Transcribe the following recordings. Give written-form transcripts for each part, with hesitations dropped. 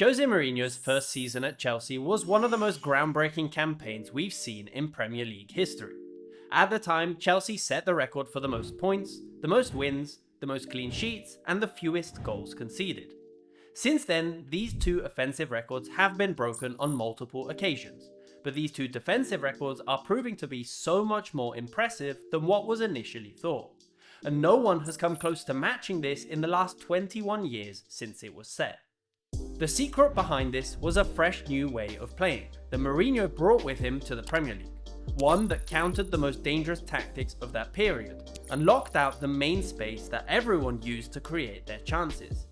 Jose Mourinho's first season at Chelsea was one of the most groundbreaking campaigns we've seen in Premier League history. At the time, Chelsea set the record for the most points, the most wins, the most clean sheets, and the fewest goals conceded. Since then, these two offensive records have been broken on multiple occasions, but these two defensive records are proving to be so much more impressive than what was initially thought, and no one has come close to matching this in the last 21 years since it was set. The secret behind this was a fresh new way of playing that Mourinho brought with him to the Premier League, one that countered the most dangerous tactics of that period and locked out the main space that everyone used to create their chances.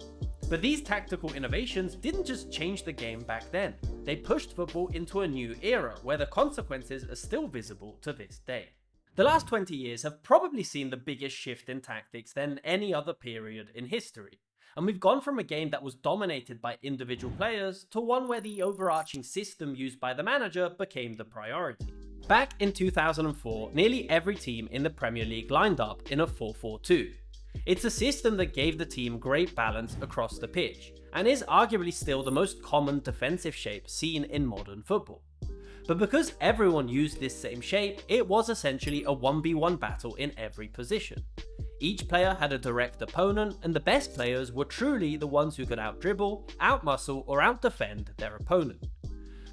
But these tactical innovations didn't just change the game back then, they pushed football into a new era where the consequences are still visible to this day. The last 20 years have probably seen the biggest shift in tactics than any other period in history. And we've gone from a game that was dominated by individual players to one where the overarching system used by the manager became the priority. Back in 2004, nearly every team in the Premier League lined up in a 4-4-2. It's a system that gave the team great balance across the pitch, and is arguably still the most common defensive shape seen in modern football. But because everyone used this same shape, it was essentially a 1v1 battle in every position. Each player had a direct opponent, and the best players were truly the ones who could out-dribble, out-muscle, or out-defend their opponent.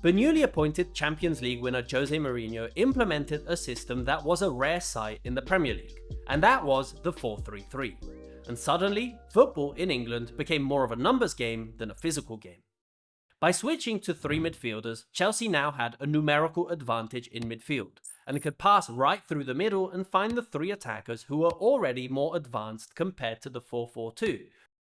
The newly appointed Champions League winner Jose Mourinho implemented a system that was a rare sight in the Premier League, and that was the 4-3-3. And suddenly, football in England became more of a numbers game than a physical game. By switching to three midfielders, Chelsea now had a numerical advantage in midfield, and could pass right through the middle and find the three attackers who were already more advanced compared to the 4-4-2.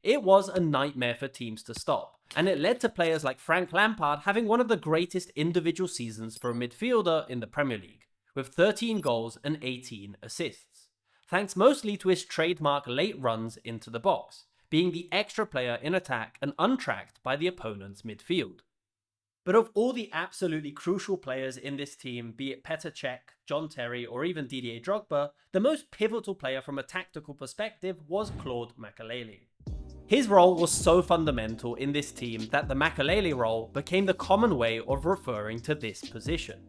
It was a nightmare for teams to stop, and it led to players like Frank Lampard having one of the greatest individual seasons for a midfielder in the Premier League, with 13 goals and 18 assists, thanks mostly to his trademark late runs into the box, being the extra player in attack and untracked by the opponent's midfield. But of all the absolutely crucial players in this team, be it Petr Cech, John Terry, or even Didier Drogba, the most pivotal player from a tactical perspective was Claude Makélélé. His role was so fundamental in this team that the Makalele role became the common way of referring to this position.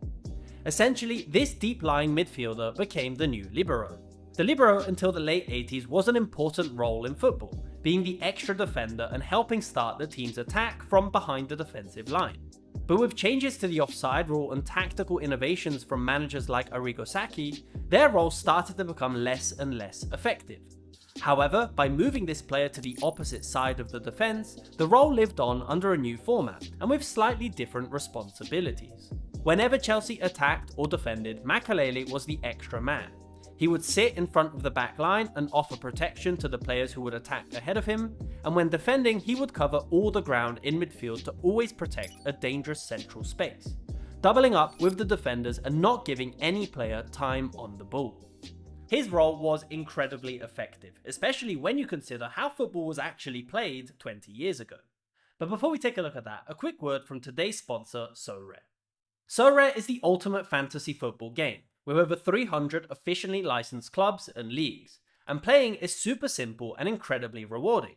Essentially, this deep-lying midfielder became the new libero. The libero until the late 80s was an important role in football, being the extra defender and helping start the team's attack from behind the defensive line. But with changes to the offside rule and tactical innovations from managers like Arrigo Sacchi, their role started to become less and less effective. However, by moving this player to the opposite side of the defense, the role lived on under a new format, and with slightly different responsibilities. Whenever Chelsea attacked or defended, Makalele was the extra man. He would sit in front of the back line and offer protection to the players who would attack ahead of him, and when defending he would cover all the ground in midfield to always protect a dangerous central space, doubling up with the defenders and not giving any player time on the ball. His role was incredibly effective, especially when you consider how football was actually played 20 years ago. But before we take a look at that, a quick word from today's sponsor, SoRare. SoRare is the ultimate fantasy football game, with over 300 officially licensed clubs and leagues, and playing is super simple and incredibly rewarding.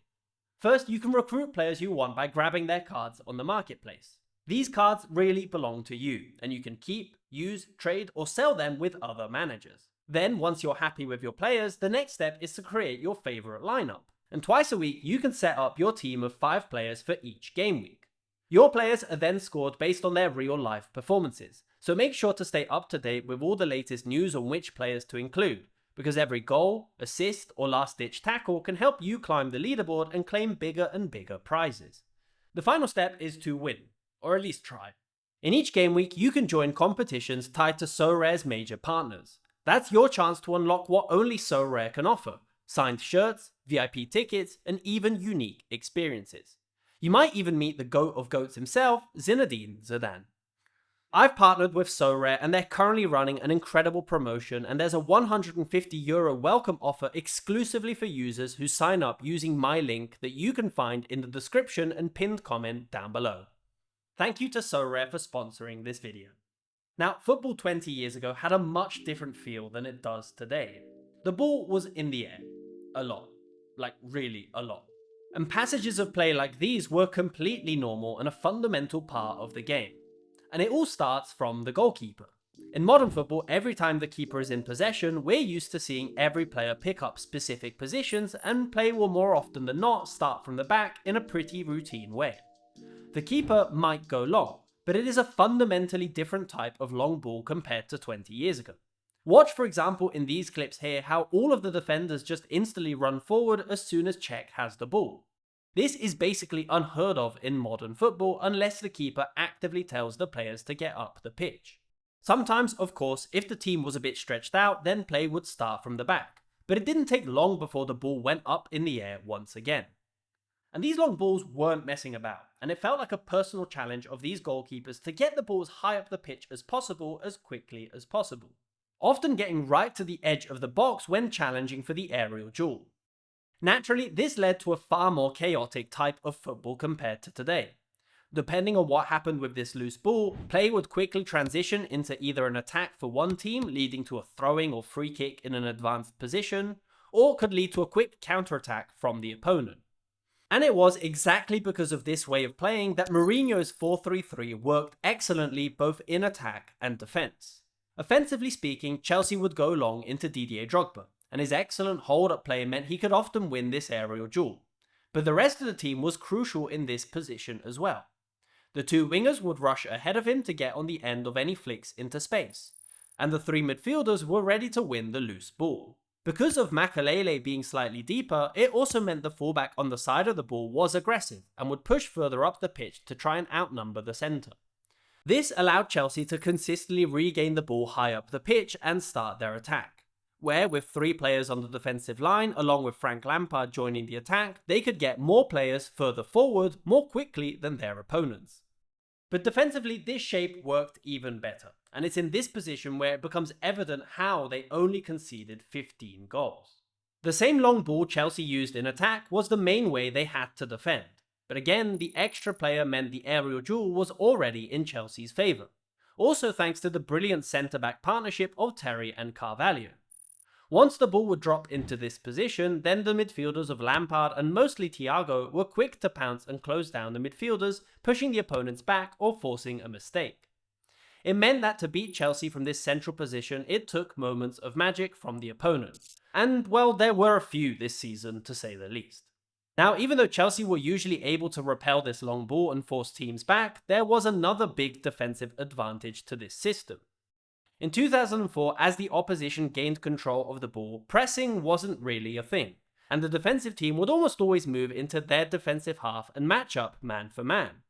First, you can recruit players you want by grabbing their cards on the marketplace. These cards really belong to you, and you can keep, use, trade, or sell them with other managers. Then, once you're happy with your players, the next step is to create your favorite lineup, and twice a week you can set up your team of 5 players for each game week. Your players are then scored based on their real-life performances, so make sure to stay up to date with all the latest news on which players to include, because every goal, assist, or last-ditch tackle can help you climb the leaderboard and claim bigger and bigger prizes. The final step is to win, or at least try. In each game week, you can join competitions tied to SoRare's major partners. That's your chance to unlock what only SoRare can offer: signed shirts, VIP tickets, and even unique experiences. You might even meet the GOAT of GOATs himself, Zinedine Zidane. I've partnered with SoRare and they're currently running an incredible promotion, and there's a €150 welcome offer exclusively for users who sign up using my link that you can find in the description and pinned comment down below. Thank you to SoRare for sponsoring this video. Now, football 20 years ago had a much different feel than it does today. The ball was in the air. A lot. Like, really a lot. And passages of play like these were completely normal and a fundamental part of the game. And it all starts from the goalkeeper. In modern football, every time the keeper is in possession, we're used to seeing every player pick up specific positions, and play will more often than not start from the back in a pretty routine way. The keeper might go long, but it is a fundamentally different type of long ball compared to 20 years ago. Watch, for example, in these clips here how all of the defenders just instantly run forward as soon as Czech has the ball. This is basically unheard of in modern football unless the keeper actively tells the players to get up the pitch. Sometimes, of course, if the team was a bit stretched out, then play would start from the back, but it didn't take long before the ball went up in the air once again. And these long balls weren't messing about, and it felt like a personal challenge of these goalkeepers to get the balls high up the pitch as possible as quickly as possible, often getting right to the edge of the box when challenging for the aerial duel. Naturally, this led to a far more chaotic type of football compared to today. Depending on what happened with this loose ball, play would quickly transition into either an attack for one team leading to a throwing or free kick in an advanced position, or could lead to a quick counter-attack from the opponent. And it was exactly because of this way of playing that Mourinho's 4-3-3 worked excellently both in attack and defence. Offensively speaking, Chelsea would go long into Didier Drogba, and his excellent hold-up play meant he could often win this aerial duel. But the rest of the team was crucial in this position as well. The two wingers would rush ahead of him to get on the end of any flicks into space, and the three midfielders were ready to win the loose ball. Because of Makalele being slightly deeper, it also meant the fullback on the side of the ball was aggressive and would push further up the pitch to try and outnumber the centre. This allowed Chelsea to consistently regain the ball high up the pitch and start their attack, where with three players on the defensive line along with Frank Lampard joining the attack, they could get more players further forward more quickly than their opponents. But defensively, this shape worked even better, and it's in this position where it becomes evident how they only conceded 15 goals. The same long ball Chelsea used in attack was the main way they had to defend, but again, the extra player meant the aerial duel was already in Chelsea's favour, also thanks to the brilliant centre-back partnership of Terry and Carvalho. Once the ball would drop into this position, then the midfielders of Lampard and mostly Thiago were quick to pounce and close down the midfielders, pushing the opponents back or forcing a mistake. It meant that to beat Chelsea from this central position, it took moments of magic from the opponent. And well, there were a few this season to say the least. Now, even though Chelsea were usually able to repel this long ball and force teams back, there was another big defensive advantage to this system. In 2004, as the opposition gained control of the ball, pressing wasn't really a thing, and the defensive team would almost always move into their defensive half and match up man for man.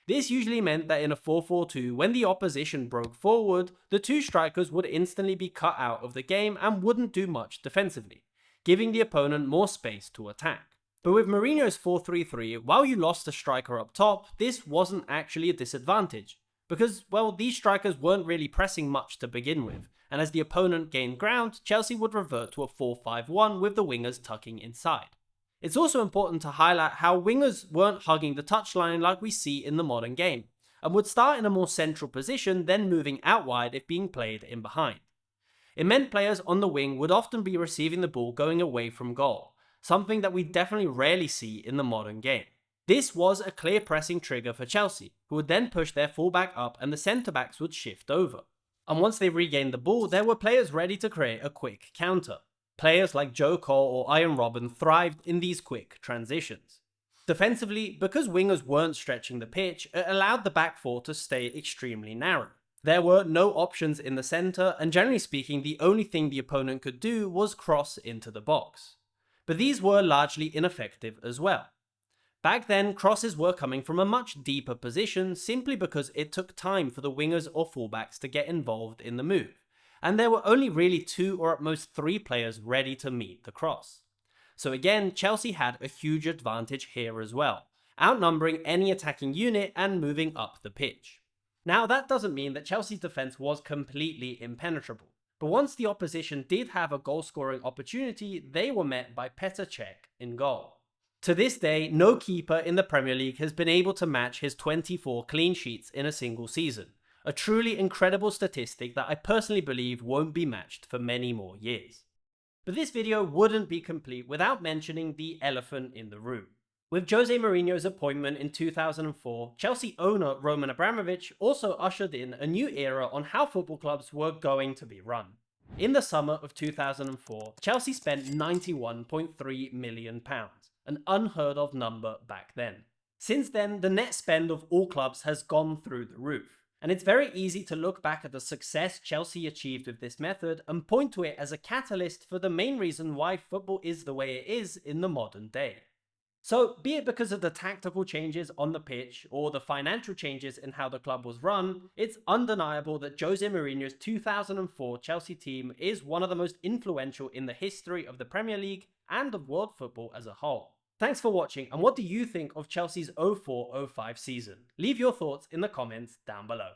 This usually meant that in a 4-4-2, when the opposition broke forward, the two strikers would instantly be cut out of the game and wouldn't do much defensively, giving the opponent more space to attack. But with Mourinho's 4-3-3, while you lost a striker up top, this wasn't actually a disadvantage. Because, well, these strikers weren't really pressing much to begin with, and as the opponent gained ground, Chelsea would revert to a 4-5-1 with the wingers tucking inside. It's also important to highlight how wingers weren't hugging the touchline like we see in the modern game, and would start in a more central position, then moving out wide if being played in behind. It meant players on the wing would often be receiving the ball going away from goal, something that we definitely rarely see in the modern game. This was a clear pressing trigger for Chelsea, who would then push their fullback up and the centre-backs would shift over. And once they regained the ball, there were players ready to create a quick counter. Players like Joe Cole or Ian Robben thrived in these quick transitions. Defensively, because wingers weren't stretching the pitch, it allowed the back four to stay extremely narrow. There were no options in the centre, and generally speaking, the only thing the opponent could do was cross into the box. But these were largely ineffective as well. Back then, crosses were coming from a much deeper position simply because it took time for the wingers or fullbacks to get involved in the move, and there were only really 2 or at most 3 players ready to meet the cross. So again, Chelsea had a huge advantage here as well, outnumbering any attacking unit and moving up the pitch. Now that doesn't mean that Chelsea's defence was completely impenetrable, but once the opposition did have a goal-scoring opportunity, they were met by Petr Cech in goal. To this day, no keeper in the Premier League has been able to match his 24 clean sheets in a single season, a truly incredible statistic that I personally believe won't be matched for many more years. But this video wouldn't be complete without mentioning the elephant in the room. With Jose Mourinho's appointment in 2004, Chelsea owner Roman Abramovich also ushered in a new era on how football clubs were going to be run. In the summer of 2004, Chelsea spent £91.3 million, an unheard of number back then. Since then, the net spend of all clubs has gone through the roof, and it's very easy to look back at the success Chelsea achieved with this method and point to it as a catalyst for the main reason why football is the way it is in the modern day. So, be it because of the tactical changes on the pitch or the financial changes in how the club was run, it's undeniable that Jose Mourinho's 2004 Chelsea team is one of the most influential in the history of the Premier League and of world football as a whole. Thanks for watching, and what do you think of Chelsea's 04-05 season? Leave your thoughts in the comments down below.